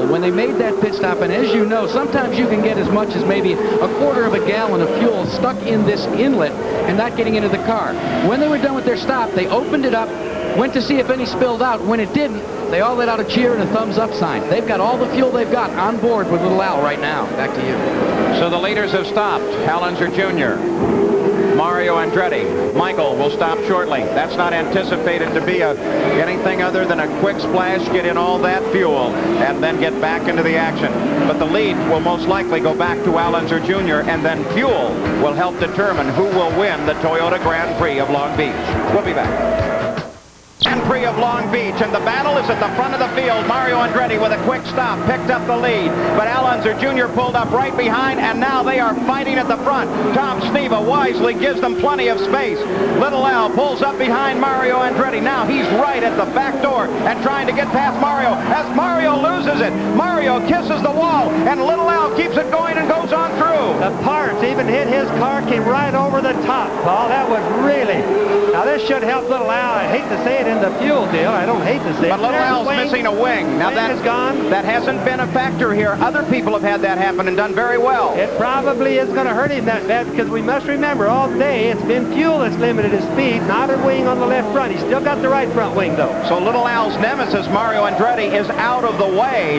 fuel when they made that pit stop. And as you know, sometimes you can get as much as maybe a quarter of a gallon of fuel stuck in this inlet and not getting into the car. When they were done with their stop, they opened it up, went to see if any spilled out. When it didn't, they all let out a cheer and a thumbs up sign. They've got all the fuel they've got on board with Little Al right now. Back to you. So the leaders have stopped. Unser Jr., Mario Andretti. Michael will stop shortly. That's not anticipated to be anything other than a quick splash, get in all that fuel, and then get back into the action. But the lead will most likely go back to Unser Jr., and then fuel will help determine who will win the Toyota Grand Prix of Long Beach. We'll be back. Grand Prix of Long Beach, and the battle is at the front of the field. Mario Andretti with a quick stop picked up the lead, but Unser Jr. pulled up right behind, and now they are fighting at the front. Tom Sneva wisely gives them plenty of space. Little Al pulls up behind Mario Andretti. Now he's right at the back door and trying to get past Mario. As Mario loses it, Mario kisses the wall, and Little Al keeps it going and goes on through. The parts even hit his car, came right over the top, Paul. That was really... Now this should help Little Al. I hate to say it in the fuel deal. I don't hate to say it. But Little Al's missing a wing. Now that is gone. That hasn't been a factor here. Other people have had that happen and done very well. It probably is going to hurt him that bad, because we must remember all day it's been fuel that's limited his speed, not a wing on the left front. He's still got the right front wing though. So Little Al's nemesis, Mario Andretti, is out of the way,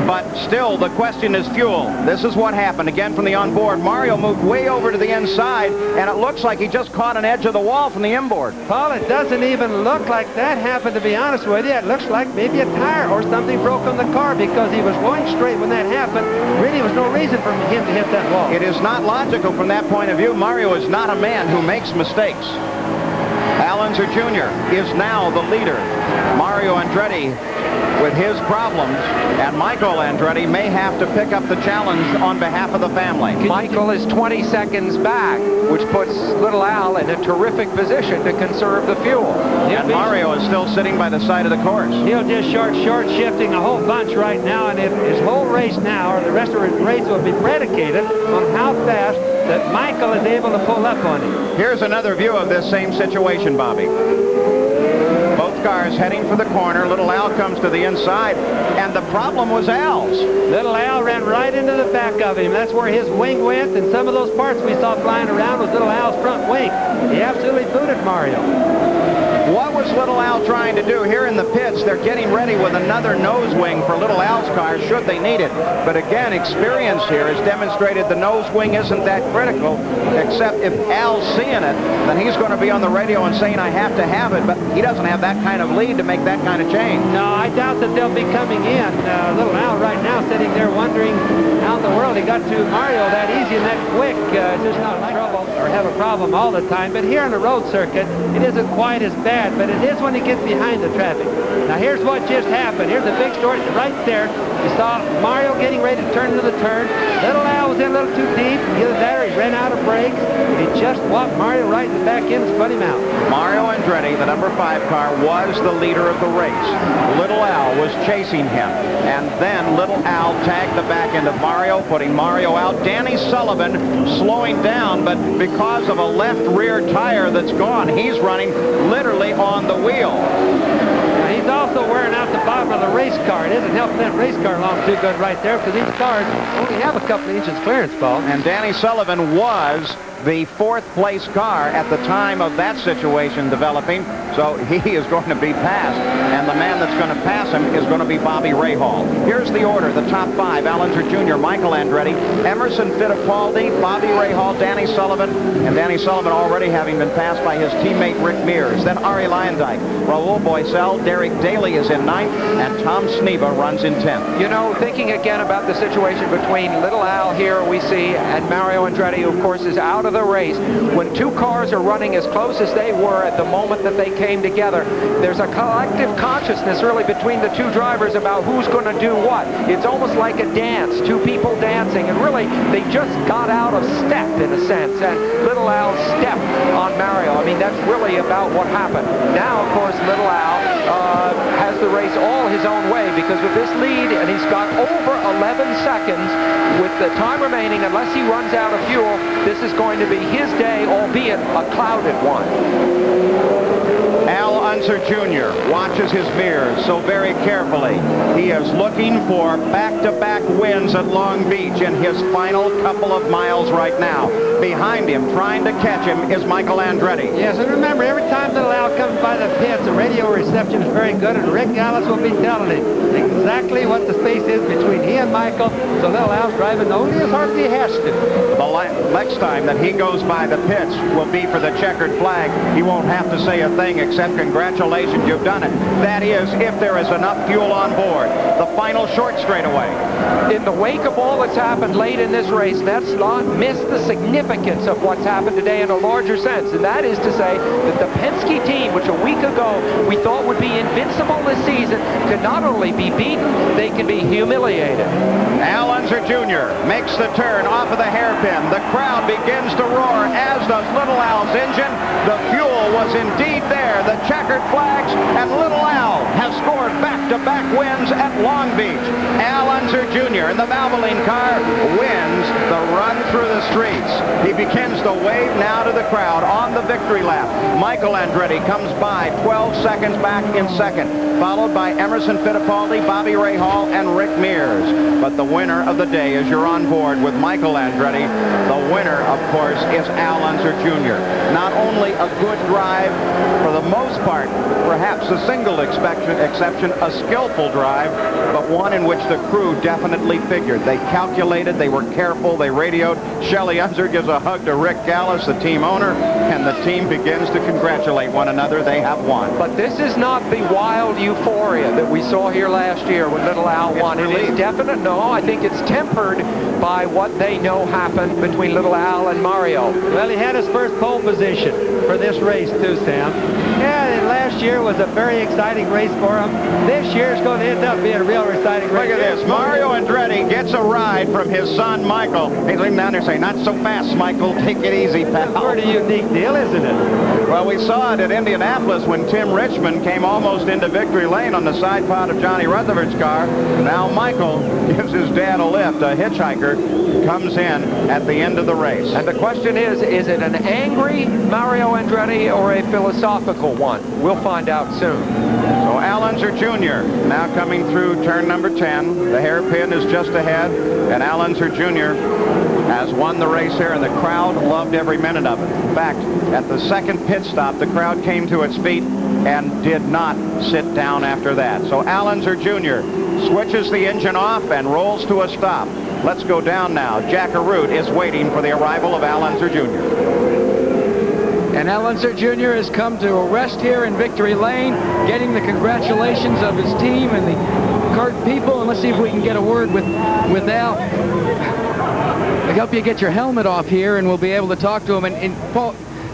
but still the question is fuel. This is what happened again from the onboard. Mario moved way over to the inside, and it looks like he just caught an edge of the wall from the inboard. Paul, it doesn't even look like that happened, to be honest with you. It looks like maybe a tire or something broke on the car, because he was going straight when that happened. Really was no reason for him to hit that wall. It is not logical from that point of view. Mario is not a man who makes mistakes. Unser Jr. is now the leader. Mario Andretti with his problems, and Michael Andretti may have to pick up the challenge on behalf of the family. Michael is 20 seconds back, which puts Little Al in a terrific position to conserve the fuel. And Mario is still sitting by the side of the course. He'll just short shifting a whole bunch right now, and his whole race now, or the rest of his race, will be predicated on how fast that Michael is able to pull up on him. Here's another view of this same situation, Bobby. Both cars heading for the corner. Little Al comes to the inside, and the problem was Al's. Little Al ran right into the back of him. That's where his wing went, and some of those parts we saw flying around was Little Al's front wing. He absolutely booted Mario. What was Little Al trying to do? Here in the pits, they're getting ready with another nose wing for Little Al's car, should they need it. But again, experience here has demonstrated the nose wing isn't that critical, except if Al's seeing it, then he's going to be on the radio and saying, I have to have it, but he doesn't have that kind of lead to make that kind of change. No, I doubt that they'll be coming in. Little Al right now sitting there wondering how in the world he got to Mario that easy and that quick. Just not like trouble or have a problem all the time. But here on the road circuit, it isn't quite as bad, but it is when he gets behind the traffic. Now here's what just happened. Here's the big story right there. You saw Mario getting ready to turn into the turn. Little Al was in a little too deep. Either that or he ran out of brakes. He just walked Mario right in the back end and spun him out. Mario Andretti, the number 5 car, was the leader of the race. Little Al was chasing him. And then Little Al tagged the back end of Mario, putting Mario out. Danny Sullivan slowing down, but because of a left rear tire that's gone, he's running literally on the wheel. He's also wearing out the bottom of the race car. It isn't helping that race car along too good right there, because these cars only have a couple of inches clearance, Paul. And Danny Sullivan was the 4th place car at the time of that situation developing, so he is going to be passed, and the man that's going to pass him is going to be Bobby Rahal. Here's the order: the top 5: Unser Jr., Michael Andretti, Emerson Fittipaldi, Bobby Rahal, Danny Sullivan, and Danny Sullivan already having been passed by his teammate Rick Mears. Then Arie Luyendyk, Raul Boesel, Derek Daly is in 9th, and Tom Sneva runs in 10th. You know, thinking again about the situation between Little Al here we see and Mario Andretti, who of course is out of the race. When 2 cars are running as close as they were at the moment that they came together, there's a collective consciousness really between the 2 drivers about who's going to do what. It's almost like a dance, 2 people dancing, and really they just got out of step in a sense, and Little Al stepped on Mario. I mean, that's really about what happened. Now, of course, Little Al has the race all his own way, because with this lead, and he's got over 11 seconds with the time remaining, unless he runs out of fuel, this is going to be his day, albeit a clouded one. Unser Jr. watches his mirrors so very carefully. He is looking for back-to-back wins at Long Beach in his final couple of miles right now. Behind him, trying to catch him, is Michael Andretti. Yes, and remember, every time Little Al comes by the pits, the radio reception is very good, and Rick Gallis will be telling him exactly what the space is between he and Michael, so Little Al's driving only as hard as he has to. The next time that he goes by the pits will be for the checkered flag. He won't have to say a thing except congratulations, you've done it. That is, if there is enough fuel on board. The final short straightaway. In the wake of all that's happened late in this race, let's not miss the significance of what's happened today in a larger sense, and that is to say that the Penske team, which a week ago we thought would be invincible this season, can not only be beaten, they can be humiliated. Al Unser Jr. makes the turn off of the hairpin. The crowd begins to roar, as does Little Al's engine. The fuel was indeed there, the checkered flags, and Little Al has scored back-to-back wins at Long Beach. Al Unser Jr. in the Valvoline car wins the run through the streets. He begins to wave now to the crowd on the victory lap. Michael Andretti comes by 12 seconds back in second, followed by Emerson Fittipaldi, Bobby Rahal, and Rick Mears. But the winner of the day, as you're on board with Michael Andretti, the winner, of course, is Al Unser Jr. Not only a good drive, for the most part, perhaps a single exception, a skillful drive, but one in which the crew definitely figured. They calculated, they were careful, they radioed. Shelley Unser gives a hug to Rick Gallis, the team owner, and the team begins to congratulate one another. They have won. But this is not the wild euphoria that we saw here last year when Little Al won. It is definite. No, I think it's tempered by what they know happened between Little Al and Mario. Well, he had his first pole position for this race too, Sam. Yeah, and last year was a very exciting race for him. This year is going to end up being a real exciting race. Look at this. Mario Andretti gets a ride from his son, Michael. He's leaning down there saying, "Not so fast, Michael. Take it easy, pal." It's a pretty unique deal, isn't it? Well, we saw it at Indianapolis when Tim Richmond came almost into victory lane on the side pod of Johnny Rutherford's car. Now Michael gives his dad a lift. A hitchhiker comes in at the end of the race. And the question is it an angry Mario Andretti or a philosophical one? We'll find out soon. So Al Unser Jr. now coming through turn number 10. The hairpin is just ahead, and Al Unser Jr. has won the race here, and the crowd loved every minute of it. In fact, at the second pit stop, the crowd came to its feet and did not sit down after that. So Al Unser Jr. switches the engine off and rolls to a stop. Let's go down now. Jack Arute is waiting for the arrival of Al Unser Jr. And Al Unser Jr. has come to a rest here in Victory Lane, getting the congratulations of his team and the kart people. And let's see if we can get a word with Al. I hope you get your helmet off here, and we'll be able to talk to him. And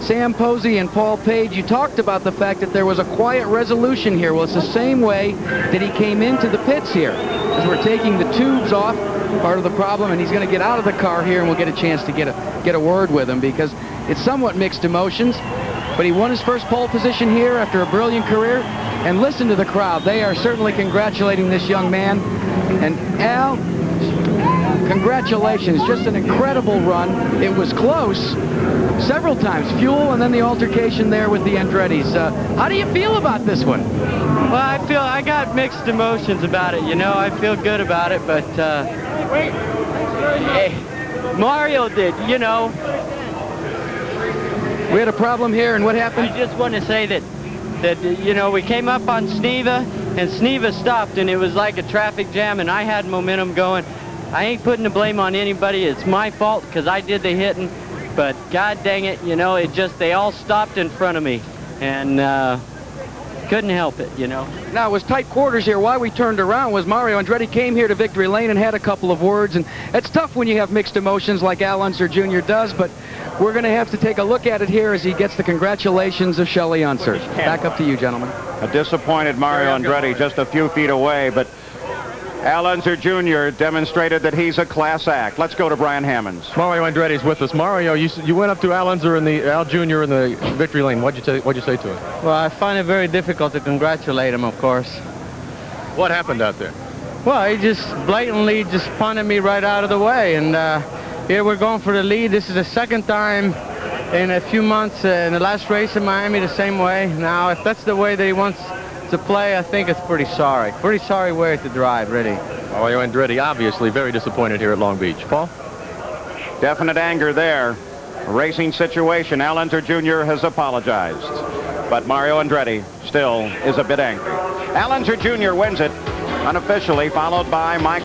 Sam Posey and Paul Page, you talked about the fact that there was a quiet resolution here. Well, it's the same way that he came into the pits here, as we're taking the tubes off, part of the problem, and he's going to get out of the car here, and we'll get a chance to get a word with him, because it's somewhat mixed emotions. But he won his first pole position here after a brilliant career. And listen to the crowd. They are certainly congratulating this young man. And Al, congratulations. Just an incredible run. It was close several times. Fuel and then the altercation there with the Andrettis. How do you feel about this one? Well, I got mixed emotions about it, you know. I feel good about it, but Mario did, you know. We had a problem here, and what happened? I just want to say that you know, we came up on Sneva, and Sneva stopped, and it was like a traffic jam, and I had momentum going. I ain't putting the blame on anybody. It's my fault because I did the hitting, but God dang it, you know, they all stopped in front of me, and couldn't help it, you know. Now, it was tight quarters here. Why we turned around was Mario Andretti came here to Victory Lane and had a couple of words, and it's tough when you have mixed emotions like Al Unser Jr. does, but we're going to have to take a look at it here as he gets the congratulations of Shelley Unser. Back up to you, gentlemen. A disappointed Mario Andretti just a few feet away, but Al Unser Jr. demonstrated that he's a class act. Let's go to Brian Hammonds. Mario Andretti's with us. Mario, you went up to Al Unser and Al Jr. in the victory lane. What'd you say to him? Well, I find it very difficult to congratulate him, of course. What happened out there? Well, he just blatantly punted me right out of the way, and here we're going for the lead. This is the second time in a few months. In the last race in Miami, the same way. Now, if that's the way that he wants to play, I think it's pretty sorry. Pretty sorry way to drive, really. Mario Andretti obviously very disappointed here at Long Beach. Paul? Definite anger there. A racing situation. Al Unser Jr. has apologized. But Mario Andretti still is a bit angry. Al Unser Jr. wins it unofficially, followed by Mike.